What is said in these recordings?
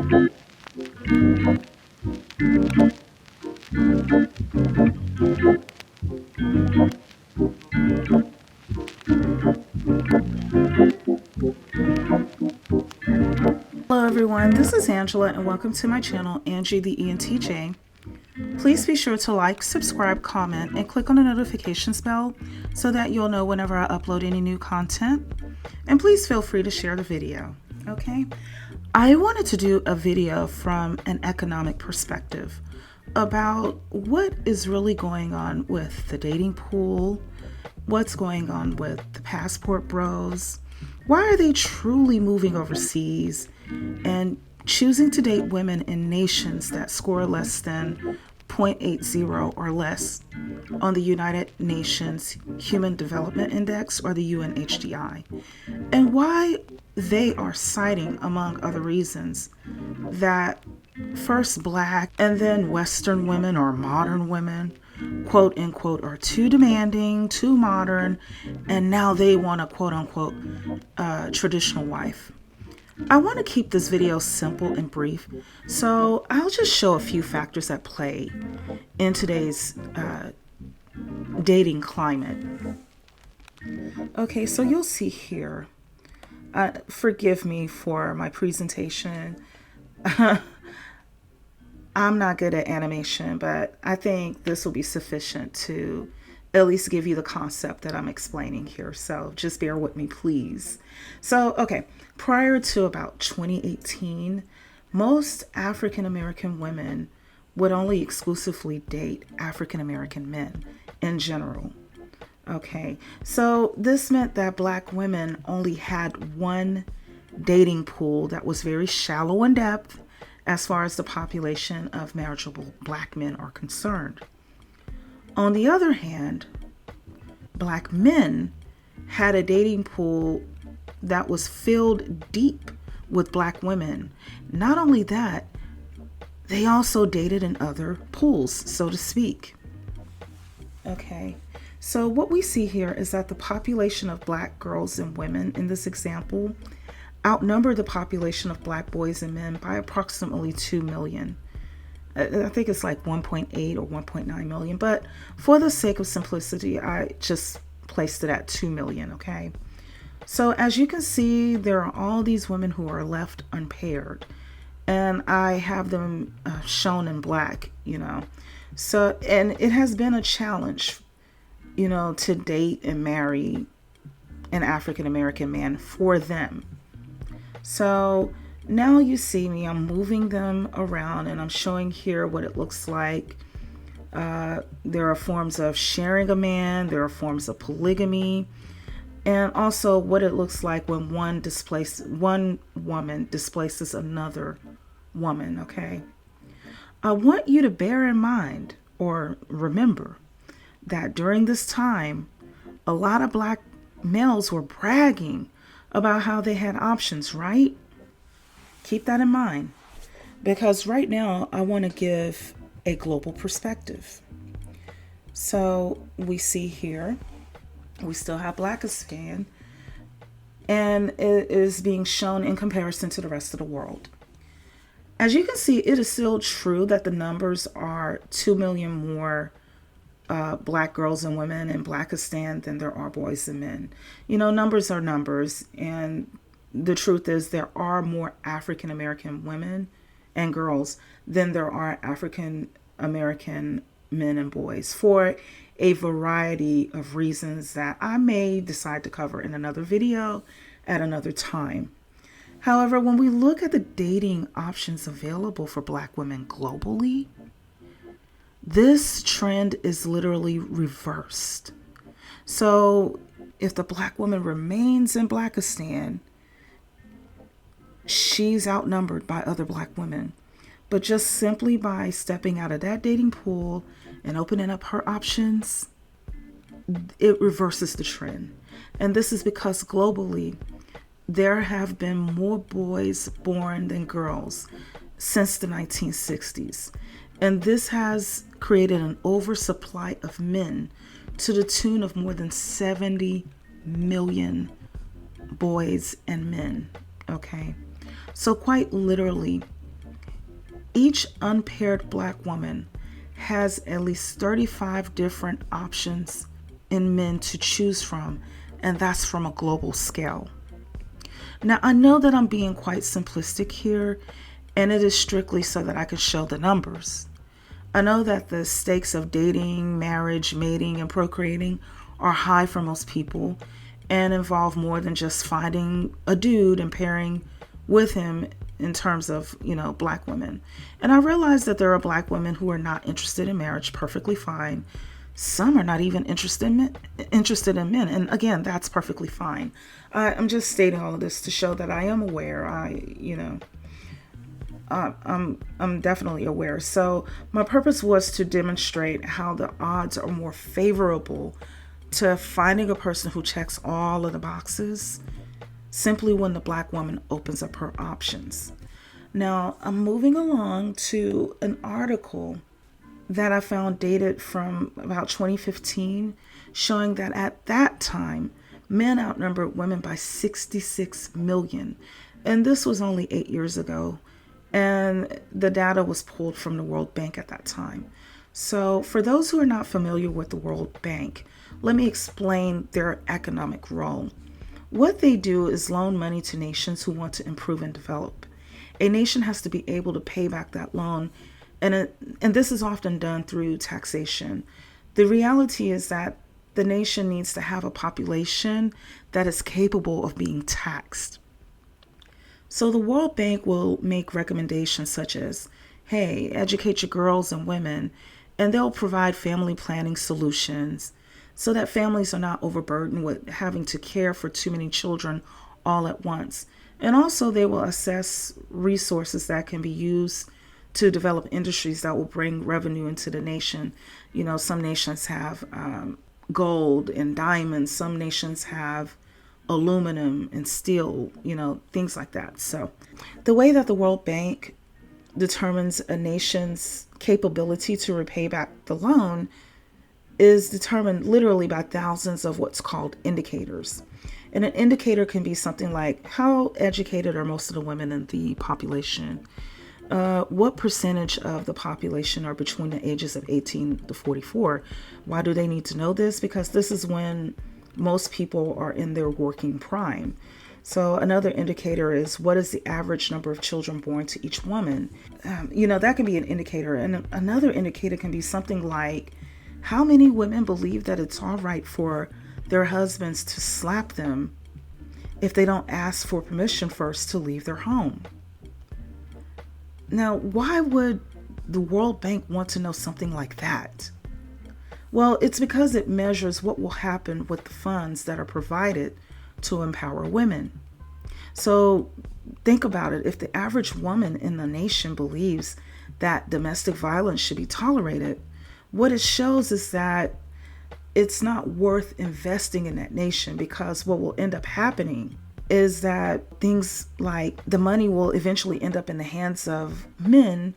Hello everyone, this is Angela and welcome to my channel, Angie the ENTJ. Please be sure to like, subscribe, comment, and click on the notifications bell so that you'll know whenever I upload any new content. And please feel free to share the video, okay? I wanted to do a video from an economic perspective about what is really going on with the dating pool, what's going on with the passport bros, why are they truly moving overseas and choosing to date women in nations that score less than 0.80 or less on the United Nations Human Development Index, or the UNHDI, and why they are citing, among other reasons, that first Black and then Western women or modern women, quote unquote, are too demanding, too modern, and now they want a quote unquote traditional wife. I want to keep this video simple and brief, so I'll just show a few factors at play in today's dating climate. Okay, so you'll see here, forgive me for my presentation. I'm not good at animation, but I think this will be sufficient to at least give you the concept that I'm explaining here. So just bear with me, please. So, okay, prior to about 2018, most African American women would only exclusively date African American men in general. Okay, so this meant that Black women only had one dating pool that was very shallow in depth as far as the population of marriageable Black men are concerned. On the other hand, Black men had a dating pool that was filled deep with Black women. Not only that, they also dated in other pools, so to speak. Okay, so what we see here is that the population of Black girls and women in this example outnumber the population of Black boys and men by approximately 2 million. I think it's like 1.8 or 1.9 million, but for the sake of simplicity, I just placed it at 2 million, okay? So as you can see, there are all these women who are left unpaired, and I have them shown in black, So, and it has been a challenge, to date and marry an African American man for them. So now you see me, I'm moving them around and I'm showing here what it looks like. There are forms of sharing a man, there are forms of polygamy, and also what it looks like when one woman displaces another woman, okay? I want you to bear in mind or remember that during this time, a lot of Black males were bragging about how they had options, right? Keep that in mind, because right now I want to give a global perspective. So we see here, we still have Blackistan, and it is being shown in comparison to the rest of the world. As you can see, it is still true that the numbers are 2 million more Black girls and women in Blackistan than there are boys and men. Numbers are numbers, and the truth is there are more African American women and girls than there are African American men and boys, for a variety of reasons that I may decide to cover in another video at another time. However, when we look at the dating options available for Black women globally, this trend is literally reversed. So if the Black woman remains in Blackistan, she's outnumbered by other Black women. But just simply by stepping out of that dating pool and opening up her options, it reverses the trend. And this is because globally, there have been more boys born than girls since the 1960s. And this has created an oversupply of men to the tune of more than 70 million boys and men. Okay. So quite literally, Each unpaired black woman has at least 35 different options in men to choose from, and that's from a global scale. Now, I know that I'm being quite simplistic here, and it is strictly so that I can show the numbers. I know that the stakes of dating, marriage, mating, and procreating are high for most people and involve more than just finding a dude and pairing with him in terms of, black women. And I realize that there are black women who are not interested in marriage, perfectly fine. Some are not even interested in men. And again, that's perfectly fine. I'm just stating all of this to show that I am aware. I'm definitely aware. So my purpose was to demonstrate how the odds are more favorable to finding a person who checks all of the boxes simply when the black woman opens up her options. Now, I'm moving along to an article that I found dated from about 2015, showing that at that time, men outnumbered women by 66 million. And this was only 8 years ago. And the data was pulled from the World Bank at that time. So for those who are not familiar with the World Bank, let me explain their economic role. What they do is loan money to nations who want to improve and develop. A nation has to be able to pay back that loan, and this is often done through taxation. The reality is that the nation needs to have a population that is capable of being taxed. So the World Bank will make recommendations such as, hey, educate your girls and women, and they'll provide family planning solutions so that families are not overburdened with having to care for too many children all at once. And also they will assess resources that can be used to develop industries that will bring revenue into the nation. Some nations have gold and diamonds. Some nations have aluminum and steel, things like that. So the way that the World Bank determines a nation's capability to repay back the loan is determined literally by thousands of what's called indicators. And an indicator can be something like, how educated are most of the women in the population? What percentage of the population are between the ages of 18 to 44? Why do they need to know this? Because this is when most people are in their working prime. So another indicator is, what is the average number of children born to each woman? That can be an indicator. And another indicator can be something like, how many women believe that it's all right for their husbands to slap them if they don't ask for permission first to leave their home? Now, why would the World Bank want to know something like that? Well, it's because it measures what will happen with the funds that are provided to empower women. So think about it. If the average woman in the nation believes that domestic violence should be tolerated, what it shows is that it's not worth investing in that nation, because what will end up happening is that things like the money will eventually end up in the hands of men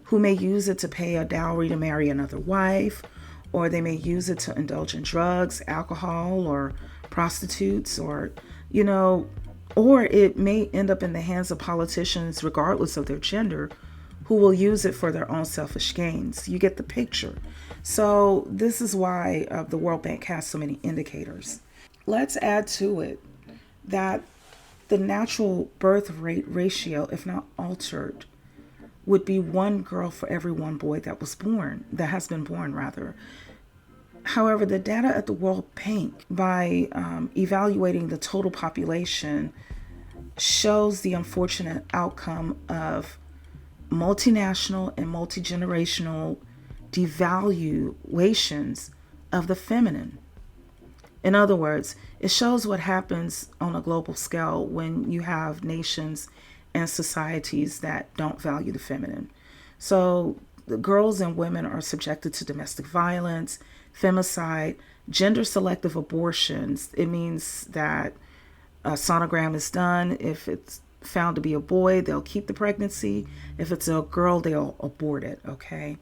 who may use it to pay a dowry to marry another wife, or they may use it to indulge in drugs, alcohol, or prostitutes, or it may end up in the hands of politicians, regardless of their gender, who will use it for their own selfish gains. You get the picture. So this is why the World Bank has so many indicators. Let's add to it that the natural birth rate ratio, if not altered, would be one girl for every one boy that has been born rather. However, the data at the World Bank, by evaluating the total population, shows the unfortunate outcome of multinational and multi-generational devaluations of the feminine. In other words, it shows what happens on a global scale when you have nations and societies that don't value the feminine. So the girls and women are subjected to domestic violence, femicide, gender selective abortions. It means that a sonogram is done. If it's found to be a boy, they'll keep the pregnancy. If it's a girl, they'll abort it, okay?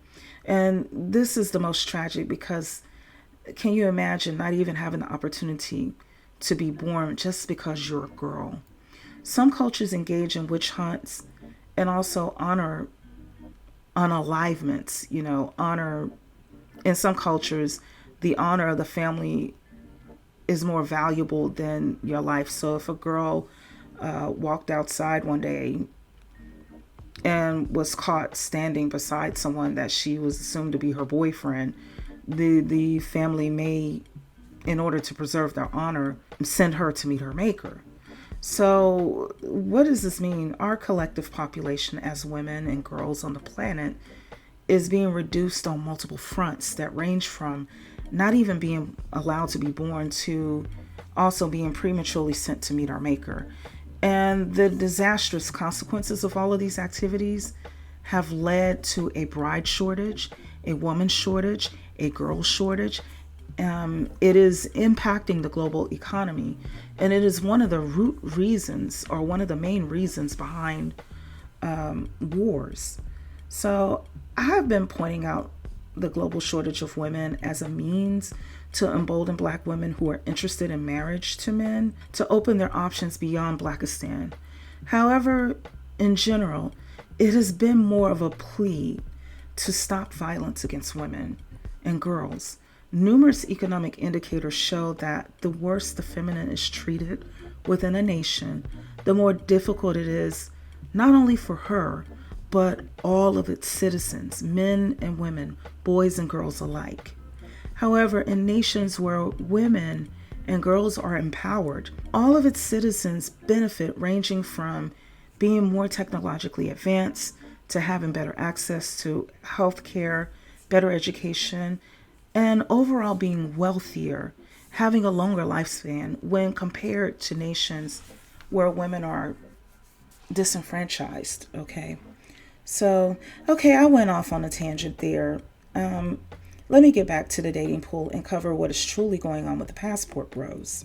And this is the most tragic, because can you imagine not even having the opportunity to be born just because you're a girl? Some cultures engage in witch hunts and also honor unalivements, honor. In some cultures, the honor of the family is more valuable than your life. So if a girl walked outside one day and was caught standing beside someone that she was assumed to be her boyfriend, the family may, in order to preserve their honor, send her to meet her maker. So, what does this mean? Our collective population as women and girls on the planet is being reduced on multiple fronts that range from not even being allowed to be born to also being prematurely sent to meet our maker. And the disastrous consequences of all of these activities have led to a bride shortage, a woman shortage, a girl shortage. It is impacting the global economy, and it is one of the root reasons, or one of the main reasons behind wars. So I have been pointing out the global shortage of women as a means to embolden Black women who are interested in marriage to men to open their options beyond Blackistan. However, in general, it has been more of a plea to stop violence against women and girls. Numerous economic indicators show that the worse the feminine is treated within a nation, the more difficult it is not only for her, but all of its citizens, men and women, boys and girls alike. However, in nations where women and girls are empowered, all of its citizens benefit, ranging from being more technologically advanced to having better access to health care, better education, and overall being wealthier, having a longer lifespan when compared to nations where women are disenfranchised. I went off on a tangent there. Let me get back to the dating pool and cover what is truly going on with the passport bros.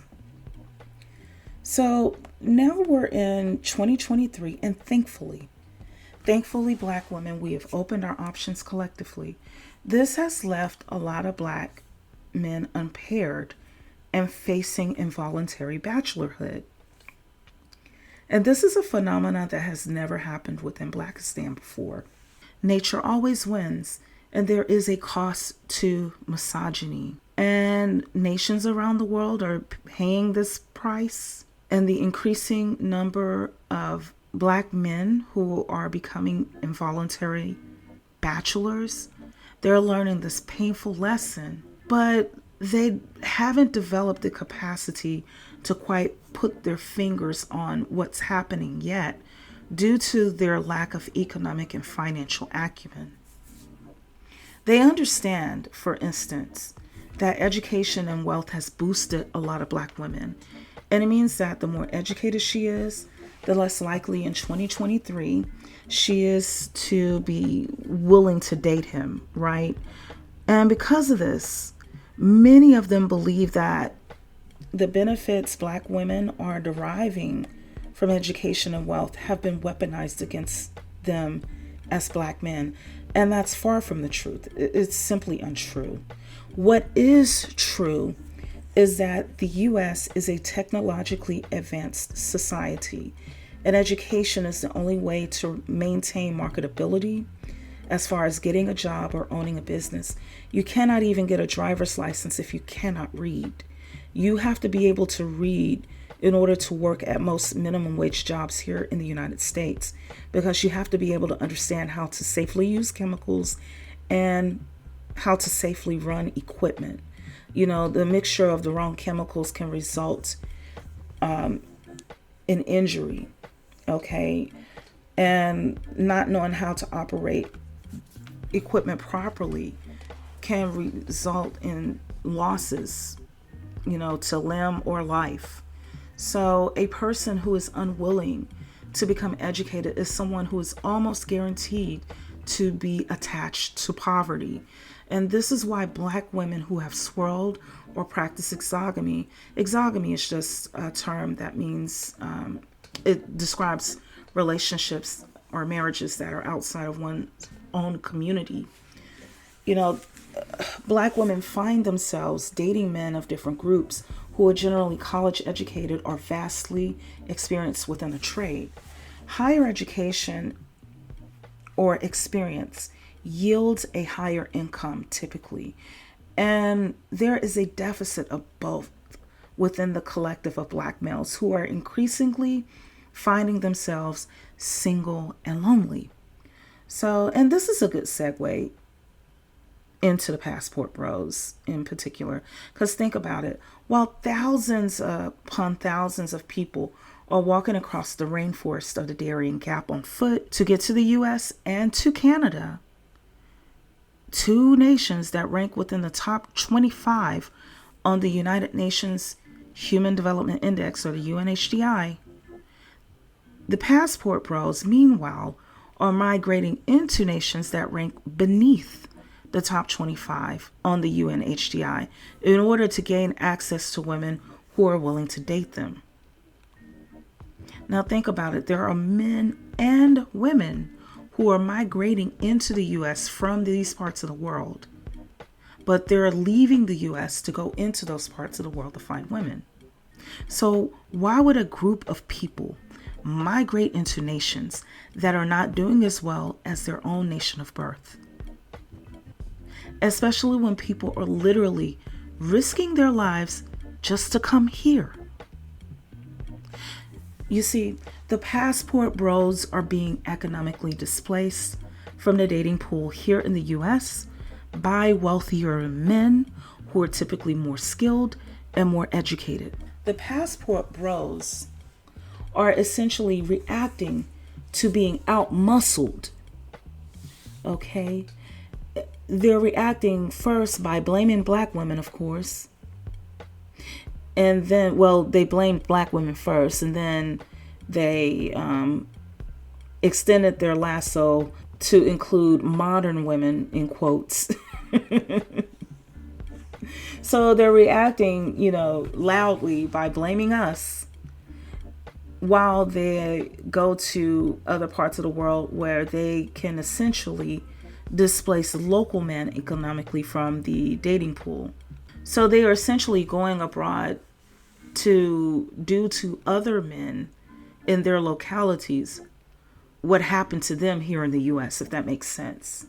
So now we're in 2023, and thankfully, Black women, we have opened our options collectively. This has left a lot of Black men unpaired and facing involuntary bachelorhood. And this is a phenomenon that has never happened within Blackistan before. Nature always wins, and there is a cost to misogyny. And nations around the world are paying this price. And the increasing number of Black men who are becoming involuntary bachelors, they're learning this painful lesson, but they haven't developed the capacity to quite put their fingers on what's happening yet due to their lack of economic and financial acumen. They understand, for instance, that education and wealth has boosted a lot of Black women. And it means that the more educated she is, the less likely in 2023 she is to be willing to date him, right? And because of this, many of them believe that the benefits Black women are deriving from education and wealth have been weaponized against them as Black men. And that's far from the truth. It's simply untrue. What is true is that the U.S. is a technologically advanced society, and education is the only way to maintain marketability as far as getting a job or owning a business. You cannot even get a driver's license if you cannot read. You have to be able to read in order to work at most minimum wage jobs here in the United States, because you have to be able to understand how to safely use chemicals and how to safely run equipment. The mixture of the wrong chemicals can result in injury, and not knowing how to operate equipment properly can result in losses, to limb or life. So a person who is unwilling to become educated is someone who is almost guaranteed to be attached to poverty. And this is why Black women who have swirled or practice exogamy is just a term that means, it describes relationships or marriages that are outside of one's own community. Black women find themselves dating men of different groups who are generally college educated or vastly experienced within a trade. Higher education or experience yields a higher income typically. And there is a deficit of both within the collective of Black males who are increasingly finding themselves single and lonely. So, and this is a good segue into the passport bros in particular, because think about it. While thousands upon thousands of people are walking across the rainforest of the Darien Gap on foot to get to the US and to Canada, two nations that rank within the top 25 on the United Nations Human Development Index, or the UNHDI, the passport bros, meanwhile, are migrating into nations that rank beneath the top 25 on the UNHDI in order to gain access to women who are willing to date them. Now think about it. There are men and women who are migrating into the U.S. from these parts of the world, but they're leaving the U.S. to go into those parts of the world to find women. So why would a group of people migrate into nations that are not doing as well as their own nation of birth? Especially when people are literally risking their lives just to come here. You see, the passport bros are being economically displaced from the dating pool here in the US by wealthier men who are typically more skilled and more educated. The passport bros are essentially reacting to being outmuscled. Okay? They're reacting first by blaming Black women, of course. And then, well, they blamed Black women first, and then they extended their lasso to include modern women, in quotes. So they're reacting, loudly by blaming us, while they go to other parts of the world where they can essentially displace local men economically from the dating pool. So they are essentially going abroad to do to other men in their localities what happened to them here in the US, if that makes sense.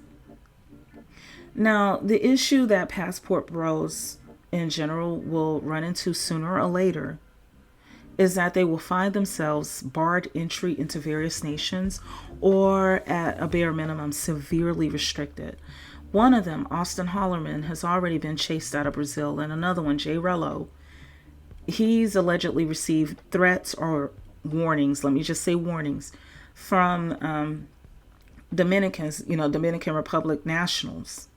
Now, the issue that passport bros in general will run into sooner or later is that they will find themselves barred entry into various nations, or at a bare minimum, severely restricted. One of them, Austin Hollerman, has already been chased out of Brazil, and another one, Jay Rello, he's allegedly received threats or warnings, let me just say warnings, from Dominicans, Dominican Republic nationals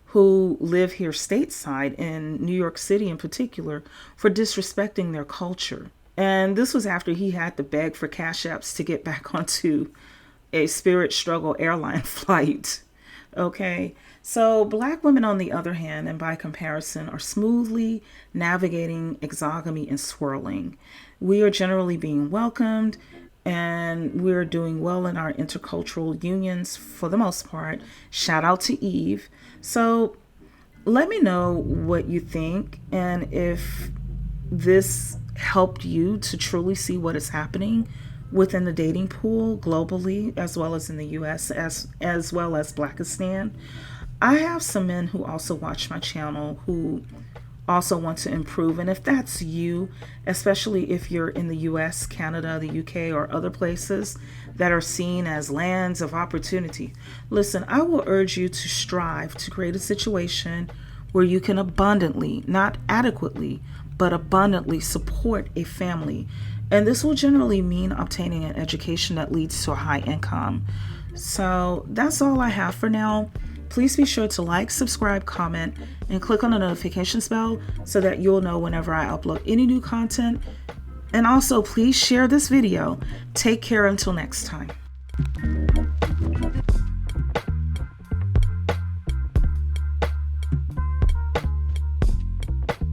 who live here stateside in New York City in particular for disrespecting their culture. And this was after he had to beg for cash apps to get back onto a Spirit Struggle airline flight. Okay. So Black women, on the other hand, and by comparison, are smoothly navigating exogamy and swirling. We are generally being welcomed, and we're doing well in our intercultural unions for the most part. Shout out to Eve. So let me know what you think, and if this helped you to truly see what is happening within the dating pool globally, as well as in the US, as well as Blackistan. I have some men who also watch my channel who also want to improve. And if that's you, especially if you're in the US, Canada, the UK, or other places that are seen as lands of opportunity, listen, I will urge you to strive to create a situation where you can abundantly, not adequately, but abundantly support a family. And this will generally mean obtaining an education that leads to a high income. So that's all I have for now. Please be sure to like, subscribe, comment, and click on the notification bell so that you'll know whenever I upload any new content. And also, please share this video. Take care until next time.